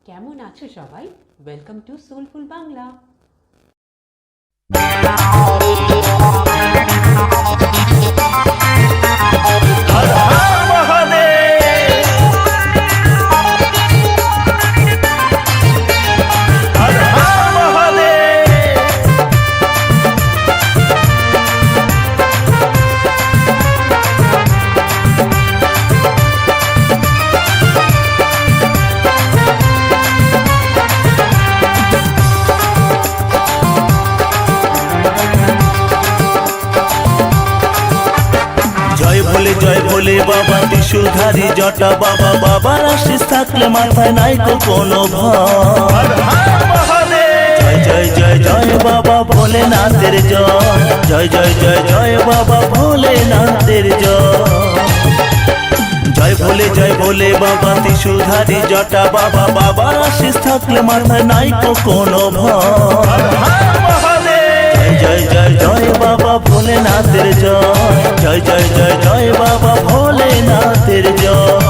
কেমন আছো সবাই? Welcome to soulful Bangla. জয় ভোলে বাবা ত্রিশূলধারী জটা বাবা, বাবার আশিস থাকলে মাথায় নাই কোনো ভয়। জয় জয় জয় জয় বাবা ভোলেনাথের জয়, জয় জয় জয় জয় বাবা ভোলেনাথের জয় ভোলে বাবা ত্রিশূলধারী জটা বাবা, বাবার আশিস থাকলে মাথায় নাই কোনো ভয়। জয় জয় জয় বাবা ভোলেনাথের জয়, জয় জয় জয় জয় বাবা ভোলেনাথের জয়।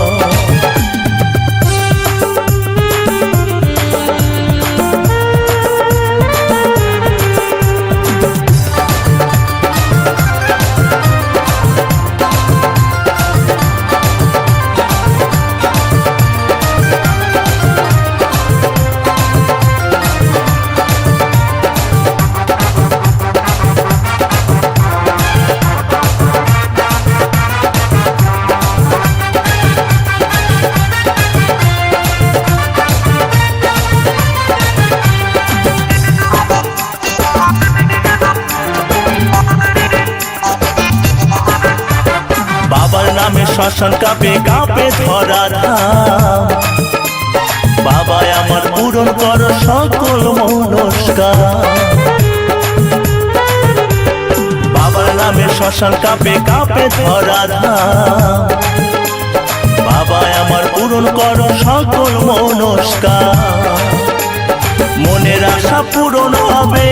বাবার নামে শ্মশান কাঁপে কাঁপে ধরা ধাম, বাবা আমার পূরণ কর সকল মনস্কার। বাবার নামে শ্মশান কাঁপে কাঁপে ধরা ধাম, বাবা আমার পূরণ কর সকল মনস্কার। মনের আশা পূরণ হবে,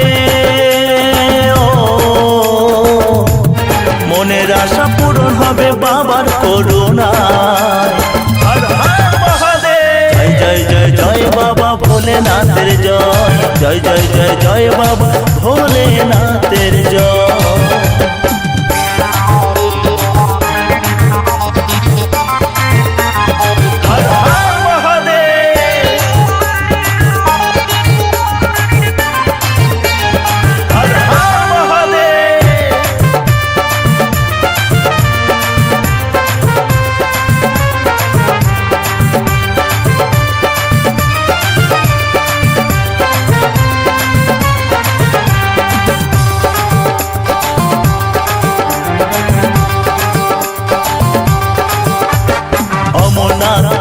মনের আশা পূরণ হবে বাবার করুণায়। জয় জয় জয় জয় বাবা ভোলেনাথের জয়, জয় জয় জয় জয় বাবা ভোলেনাথের জয়।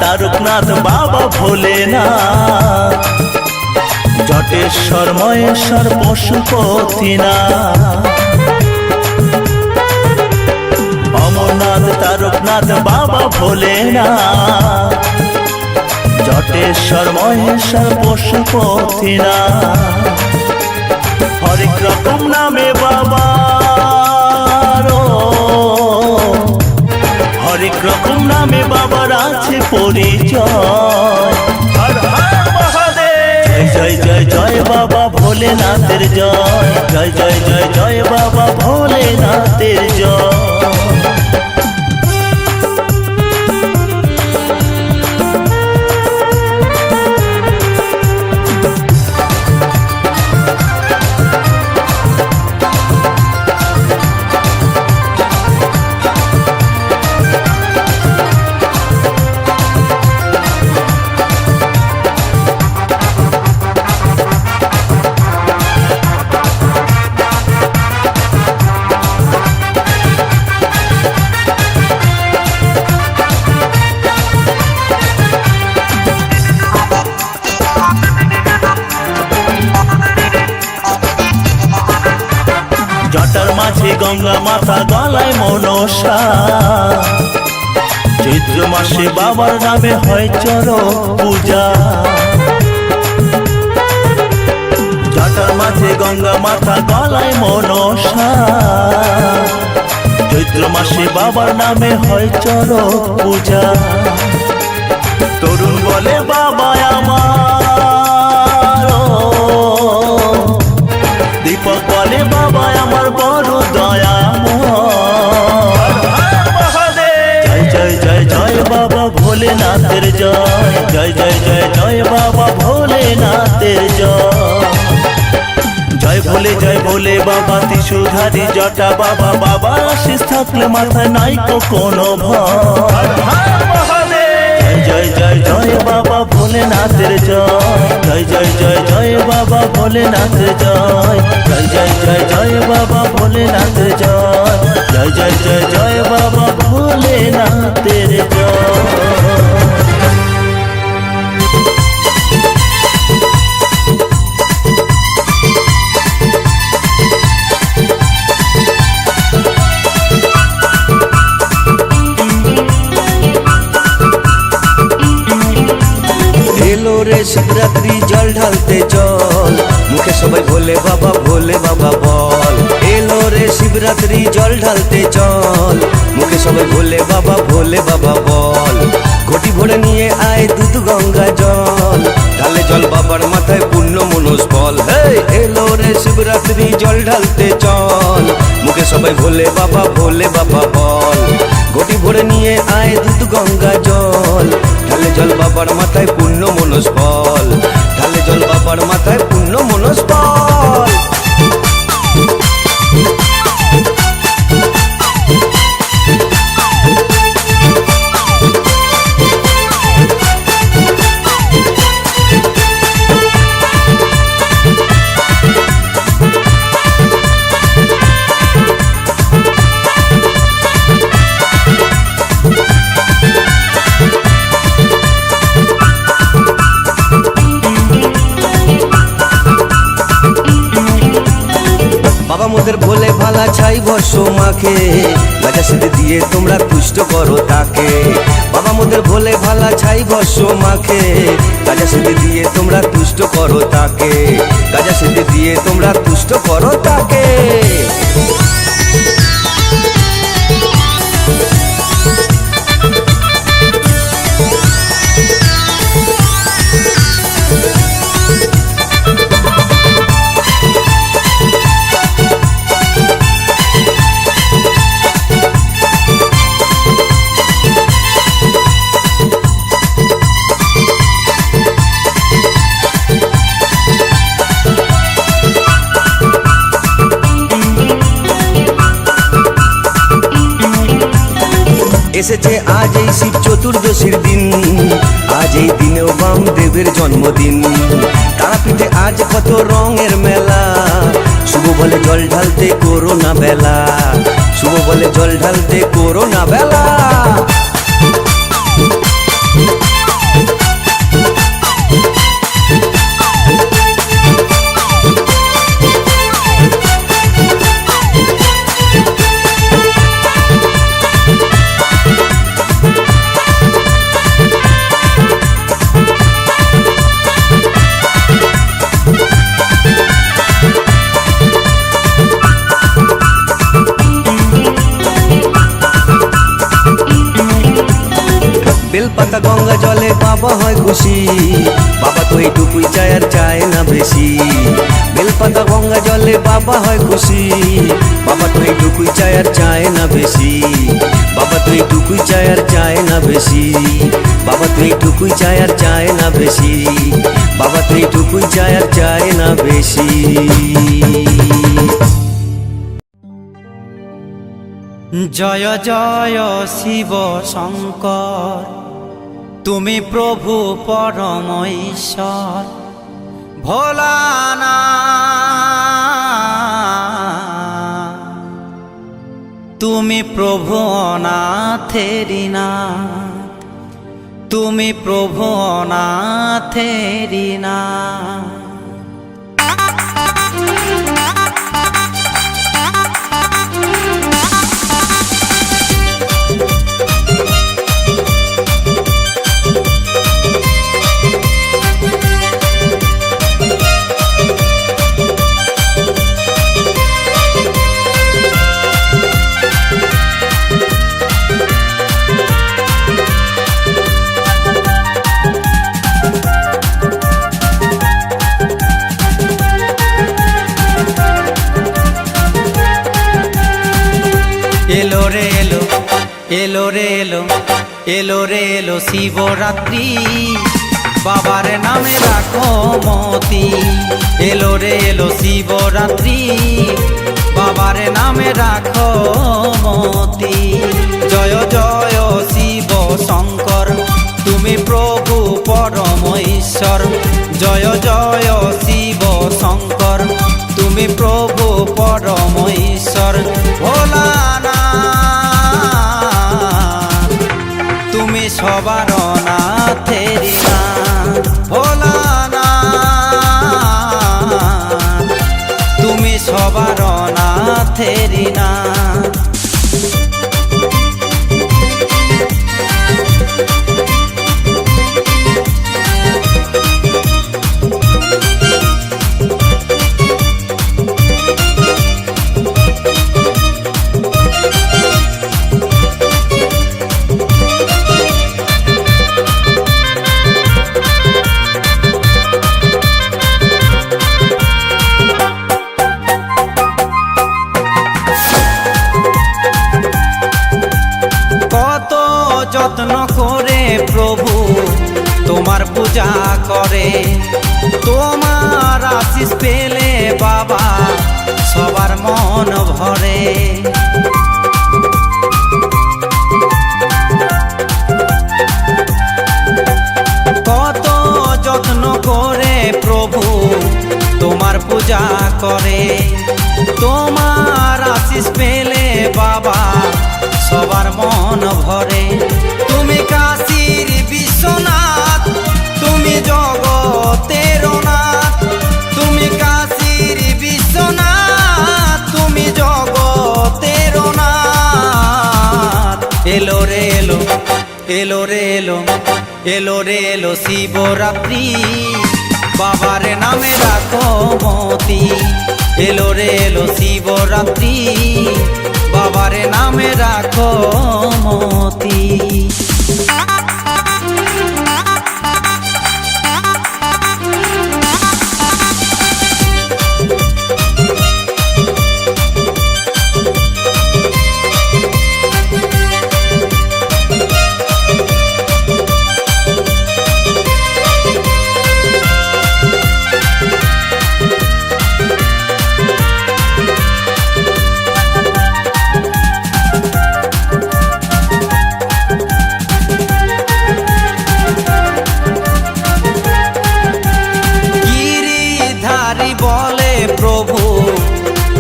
তারকনাথ বাবা ভোলেনাথ, জটেশ্বর মহেশ্বর পশুপতিনাথ। অমরনাথ তারকনাথ বাবা ভোলেনাথ, জটেশ্বর মহেশ্বর পশুপতিনাথ। হরেক রকম নামে বাবা, হরেক রকম নামে বাবার আছে পরিচয়। জয় জয় জয় বাবা ভোলেনাথের জয়, জয় জয় জয় জয় বাবা ভোলেনাথের জয়। জটার মাঝে গঙ্গা মাথা গলায় মনসা, চৈত্র মাসে বাবার নামে হয় চরক পূজা। জটার মাঝে গঙ্গা মাথা গলায় মনসা, চৈত্র মাসে বাবার নামে হয় চরক পূজা। তরুণ বলে বাবা আমার জয় জয় জয় জয় বাবা ভোলেনাথের জয়। জয় ভোলে বাবা ত্রিশূলধারী জটা বাবা, বাবার আশিস থাকলে মাথায় নাই তো কোনো ভয়। জয় জয় জয় বাবা ভোলেনাথের জয়, জয় জয় জয় জয় বাবা ভোলেনাথের জয়, জয় জয় জয় জয় বাবা ভোলেনাথের জয়, জয় জয় জয় জয় বাবা ভোলেনাথের জয়। এলো রে শিবরাত্রি জল ঢালতে চল, মুখে সবাই ভোলে বাবা বল। এলো রে শিবরাত্রি জল ঢালতে চল, মুখে সবাই ভোলে বাবা বল। ঘটি ভরে নিয়ে আয় দুধ গঙ্গা জল, ঢালে জল বাবার মাথায় পূর্ণ মনস বল। হে এলো রে শিবরাত্রি জল ঢালতে চল, মুখে সবাই ভোলে বাবা বল। ঘটি ভরে নিয়ে আয় দুধ গঙ্গা জল, ঢালে জল বাবার মাথায় পূর্ণ মনস বল, ঢালে জল বাবার মাথায় পূর্ণ মনস বল। বাবা মোদের ভোলে ভালা ছাই বর্ষ মাখে, গাজা সিদ্ধি দিয়ে তোমরা তুষ্ট করো তাকে। বাবা মোদের ভোলে ভালা ছাই বর্ষ মাখে, গাজা সিদ্ধি দিয়ে তোমরা তুষ্ট করো তাকে, গাজা সিদ্ধি দিয়ে তোমরা তুষ্ট করো তাকে। এসেছে আজ এই শিব চতুর্দশীর দিন, আজ এই দিনেও বামদেবের জন্মদিন। তারাপীঠে আজ কত রঙের মেলা, শুভ বলে জল ঢালতে করো না বেলা, শুভ বলে জল ঢালতে করো না বেলা। বেলপাতা গঙ্গা জলে বাবা হয় খুশি, বাবা তো এইটুকুই চায় আর চায় না বেশি। বেলপাতা গঙ্গা জলে বাবা হয় খুশি, বাবা তো এইটুকুই চায় আর চায় না বেশি। বাবা তো এইটুকুই চায় আর চায় না বেশি, বাবা তো এইটুকুই চায় আর চায় না বেশি, বাবা তো এইটুকুই চায় আর চায় না বেশি। জয় জয় শিব শঙ্কর, তুমি প্রভু পরম ঈশ্বর। ভোলানাথ তুমি প্রভু অনাথেরি নাথ, তুমি প্রভু অনাথেরি নাথ। এলো রে এলো, এলো রে এলো, এলো রে এলো শিবরাত্রি। মতি। এলো রে এলো শিবরাত্রি, বাবার নামে রাখো মতি। জয় জয় শিব শঙ্কর, তুমি প্রভু পরম ঈশ্বর। জয় জয় শিব শঙ্কর, তুমি প্রভু পরম ঈশ্বর। ভোলানাথ, তুমি সবার নাথেরি নাথ। ভোলানাথ, তুমি সবার নাথেরি নাথ। কত যত্ন করে প্রভু তোমার পূজা করে, তোমার আশিস পেলে বাবা সবার মন ভরে। কত যত্ন করে প্রভু তোমার পূজা করে, তোমার আশিস পেলে বাবা সবার মন ভরে। তুমি কাশীর বিশ্বনাথ, তুমি জগতের নাথ। তুমি কাশীর বিশ্বনাথ, তুমি জগতের নাথ। এলো রে এলো, এলো রে এলো, এলো রে এলো শিবরাত্রি, বাবার নামে রাখো মতি। এলো রে এলো শিবরাত্রি, বাবার নামে রাখো মতি।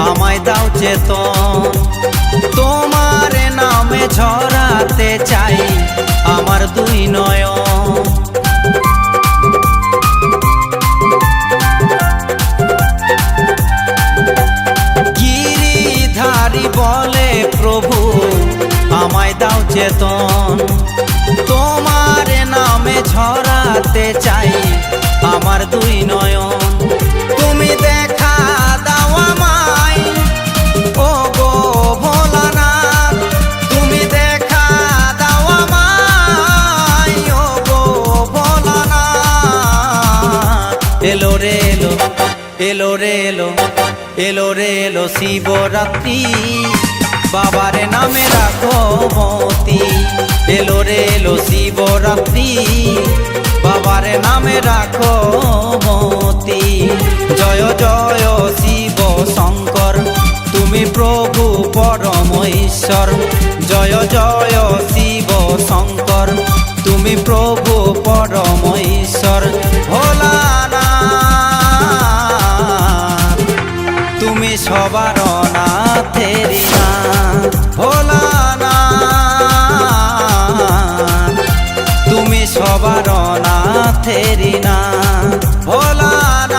আমায় দাও চেতন, তোমার নামে ঝরাতে চাই আমার দুই নয়ন। গিরিধারী বলে প্রভু আমায় দাও চেতন, তোমার নামে ঝরাতে চাই আমার দুই নয়ন। তুমি দেখা দাও আমায় ও গো ভোলানাথ, তুমি দেখা দাও আমায় ও গো ভোলানাথ। এলো রে এলো, এলো রে এলো, এলো রে এলো শিবরাত্রি, বাবার নামে রাখো মতি। এলো রে এলো শিবরাত্রি, বাবার নামে রাখো মতি। জয় জয় শিব শঙ্কর, তুমি প্রভু পরম ঈশ্বর। জয় জয় শিব শঙ্কর, তুমি প্রভু পরম ঈশ্বর। ভোলানাথ, তুমি সবার নাথেরি নাথ। ভোলানাথ, তুমি সবার নাথেরি নাথ। ভোলানাথ,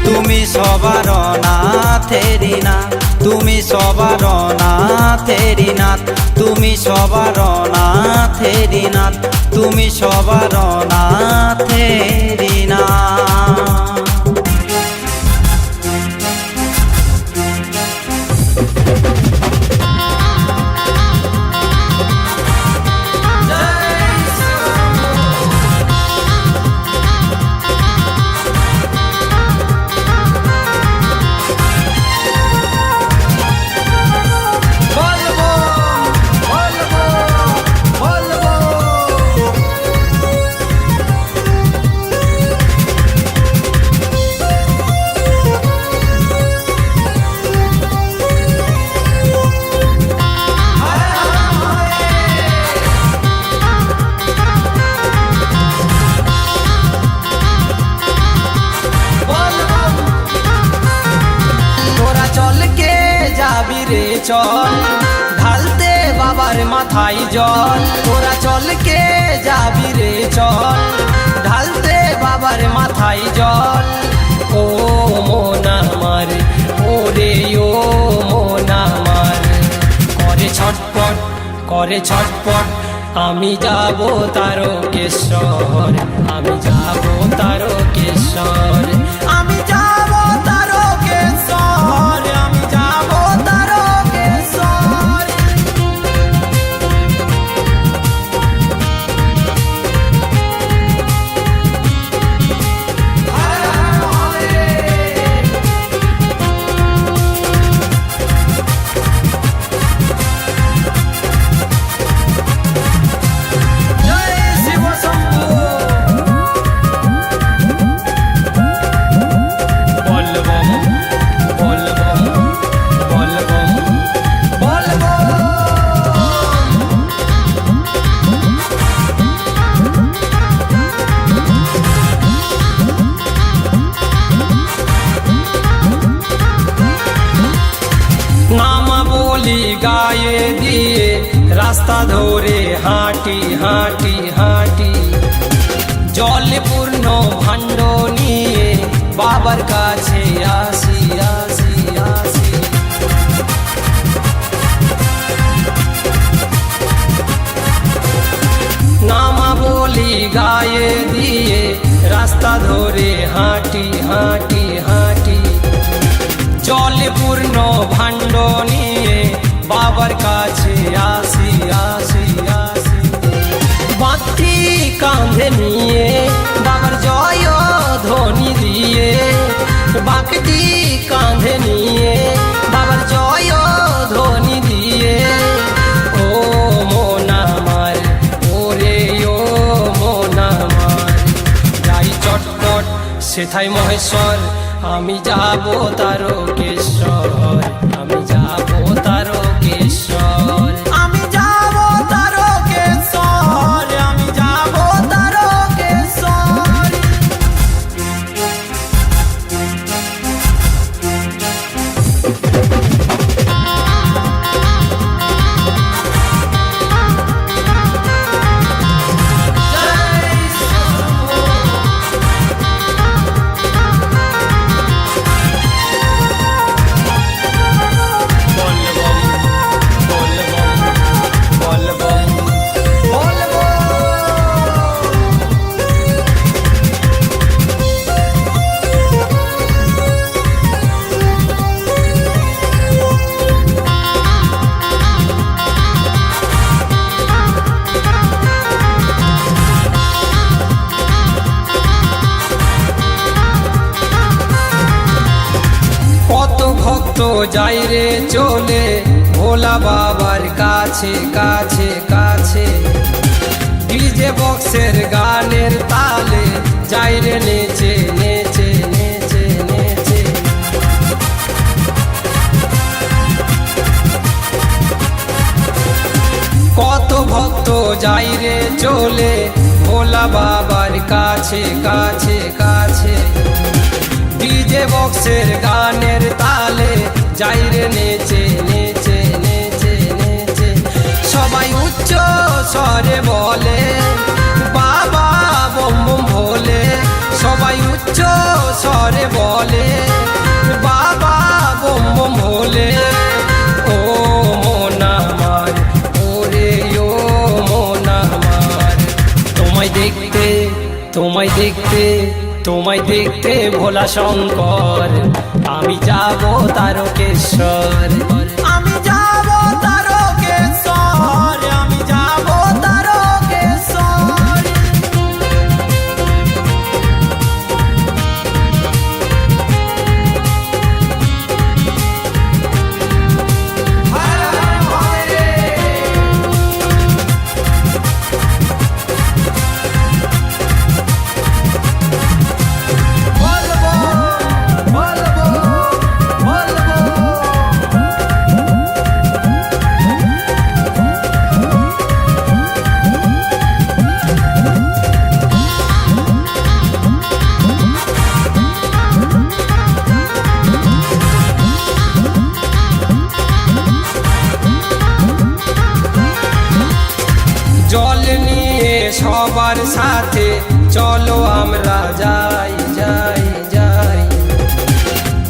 তুমি সবার নাথেরি নাথ। তুমি সবার নাথেরি নাথ। তুমি সবার নাথেরি নাথ। তুমি সবার নাথেরি নাথ। চল ঢালতে বাবার মাথায় জল তোরা চল কে যাবি রে চল ঢালতে বাবার মাথায় জল ও মন আমার ওরে ও মন আমার করে ছটপট আমি যাব তারকেশ্বর আমি যাব তারকেশ্বর আমি যাব তারকেশ্বর আমি যাব তারকেশ্বর গায়ে দিয়ে রাস্তা ধরে হাঁটি হাঁটি হাঁটি জলে পূর্ণ ভাণ্ড নিয়ে বাবার কাছে আসি আসি আসি নামা বলি গায়ে দিয়ে রাস্তা ধরে হাঁটি হাঁটি হাঁটি জলে পূর্ণ ভাণ্ড নিয়ে বাবার কাছে আসি আসি আসি বাঁধি কাঁধে নিয়ে বাবার জয় ধ্বনি দিয়ে বাঁকটি কাঁধে নিয়ে বাবার জয় ধ্বনি দিয়ে ও মন আমার ওরে ও মন আমার যাই চটপট সেথায় মহেশ্বর আমি যাব তারকেশ্বর আমি যাব তারকেশ্বর আমি যাব তারকেশ্বর আমি যাব তারকেশ্বর যাই রে চলে ভোলা বাবার কাছে কাছে কাছে ডিজে বক্সের গানের তালে যাই রে নেচে নেচে নেচে নেচে কত ভক্ত যাই রে চলে ভোলা বাবার কাছে কাছে কাছে ডিজে বক্সের গানের তালে যাই রে নেচে নেচে নেচে নেচে সবাই উচ্চ স্বরে বলে বাবা বম বম ভোলে সবাই উচ্চ স্বরে বলে বাবা বম বম ভোলে ও মন আমার ওরে ও মন আমার তোমায় দেখতে তোমায় দেখতে ভোলা শঙ্কর আমি যাব তারকেশ্বর আমি যাব তারকেশ্বর আমি যাব তারকেশ্বর সাথে চলো আমরা যাই যাই যাই।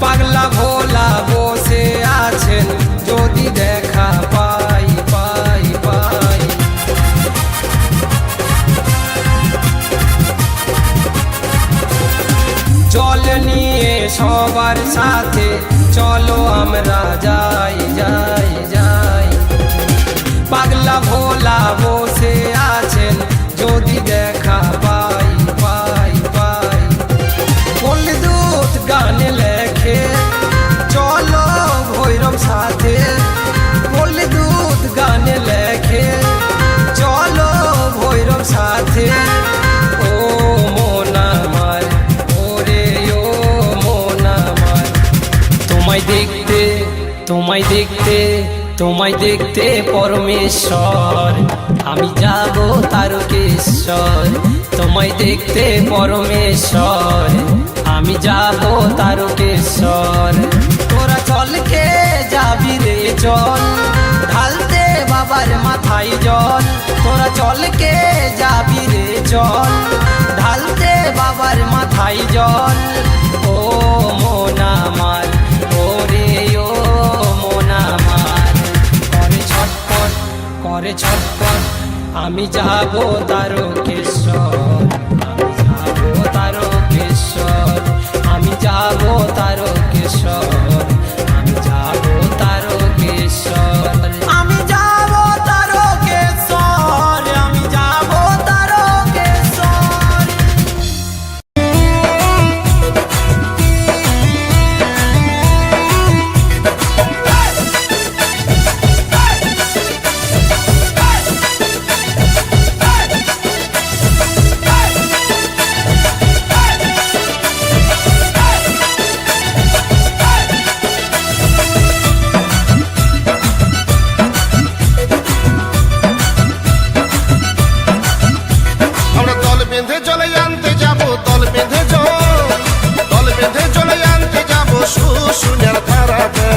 পাগলা ভোলা বসে আছেন যদি দেখা পাই পাই পাই। জল নিয়ে সবার সাথে চলো আমরা যাই যাই যাই। পাগলা ভোলা বসে আছেন যদি দেখা পাই পাই পাই। দুধ গানে লেখে চলো ভৈরব সাথে। দুধ গানে লেখে চলো ভৈরব সাথে। ও মন আমার ওরে ও মন আমার। তোমায় দেখতে তোমায় দেখতে তোমায় দেখতে পরমেশ্বর আমি যাব তারকেশ্বর। তোমায় দেখতে পরমেশ্বর আমি যাব তারকেশ্বর। তোরা চলকে যাবি রে চল ঢালতে বাবার মাথায় জল। তোরা চলকে যাবি রে চল ঢালতে বাবার মাথায় জল। ও মন আমার ওরে ও মন আমার। করে ছটপট করে ছটপট আমি যাব তারকেশ্বর। আমি যাব তারকেশ্বর আমি যাব তারকেশ্বর। আমি যাব তারকেশ্বর আমি যাব তারকেশ্বর। আমি যাব তারকেশ্বর। আমরা দল বেঁধে চলে আনতে যাব দল বেঁধে দল বেঁধে চলে আনতে যাব শুশুনিয়ার ধারাতে।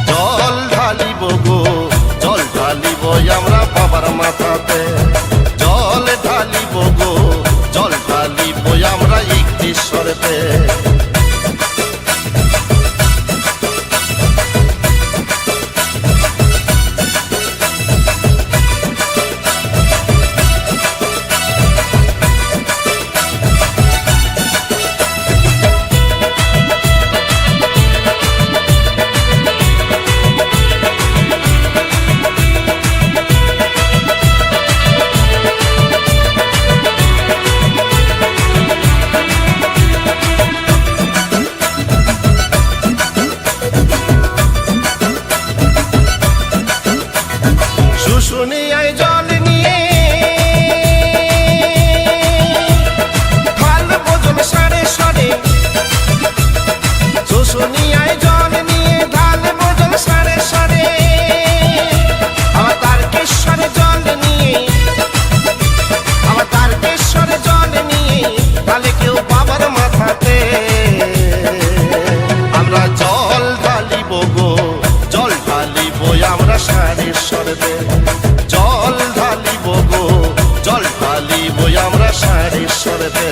জল ঢালিব গো জল ঢালিব আমরা বাবার মাথাতে। জল ঢালিব গো জল ঢালিব আমরা ইকতেশ্বরেতে। শুশুনিয়ায় জল নিয়ে ঢালবো জল সারে সারে। শুশুনিয়ায় জল নিয়ে ঢালবো জল সারে সারে। আবার তারকেশ্বরে জল নিয়ে আবার তারকেশ্বরে জল নিয়ে ঢালে কেউ বাবার মাথাতে। আমরা জল ঢালিব গো জল ঢালিব আমরা সারেশ্বরেতে। জল ঢালিব গো জল ঢালিব আমরা সারেশ্বরেতে।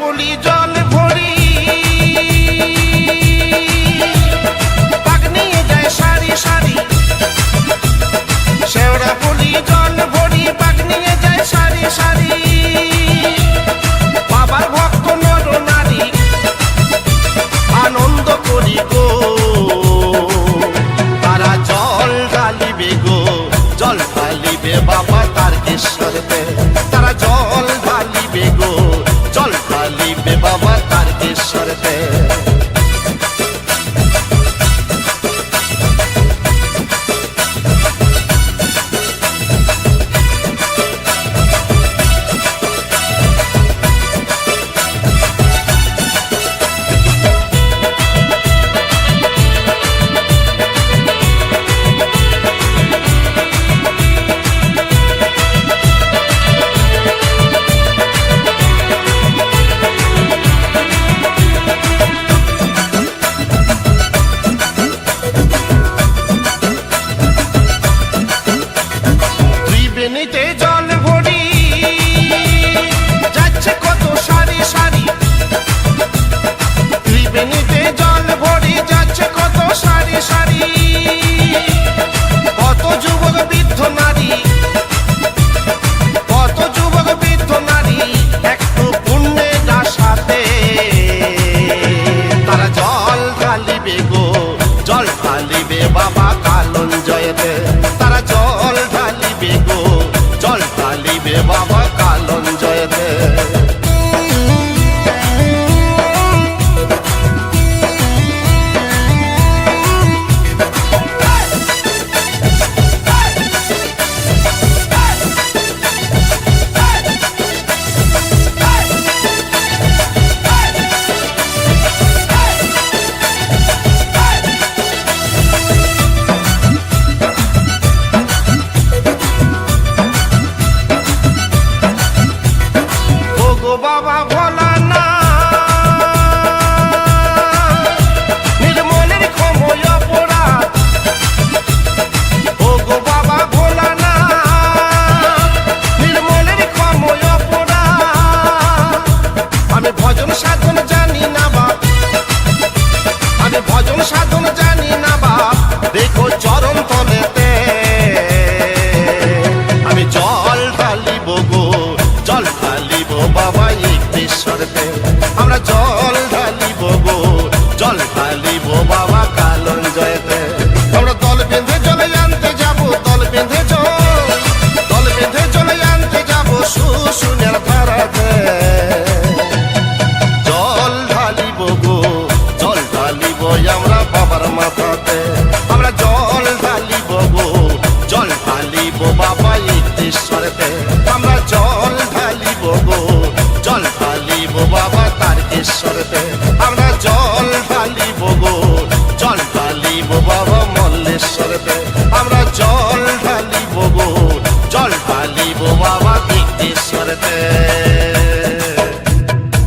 ফুলি জল ভরি পাক নিয়ে যায় সারি সারি। শেওড়া ফুলি জল ভরি পাক নিয়ে যায় সারি সারি। বাবার ভক্ত নর নারী আনন্দ করি গো তারা জল ঢালিবে গো জল ঢালিবে বাবা তারকেশ্বরেতে। তারা জল ঢালিবে গো জল ঢালিবে বাবা তারকেশ্বরেতে। বাবা কালন জয়তে। ওগো বাবা ভোলা না নির্মলের ক্ষময় অপরাধ। ওগো বাবা ভোলা না নির্মলের ক্ষময় অপরাধ। আমি ভজন সাধন জানি না বাপ, আমি ভজন সাধন জানি না বাপ, দেখো চরণ তলেতে আমি জল ঢালিব গো, জল ঢালিব বাবা ইক্তেশ্বরতে। আমরা জল ঢালিব গো, জল ঢালিব বাবা কালন জয়তে। আমরা দল বেঁধে জলে আনতে যাব, দল বেঁধে দল বেঁধে জলে আনতে যাব শুশুনের ধারাতে। জল ঢালিব গো, জল ঢালিব আমরা বাবার মাথাতে।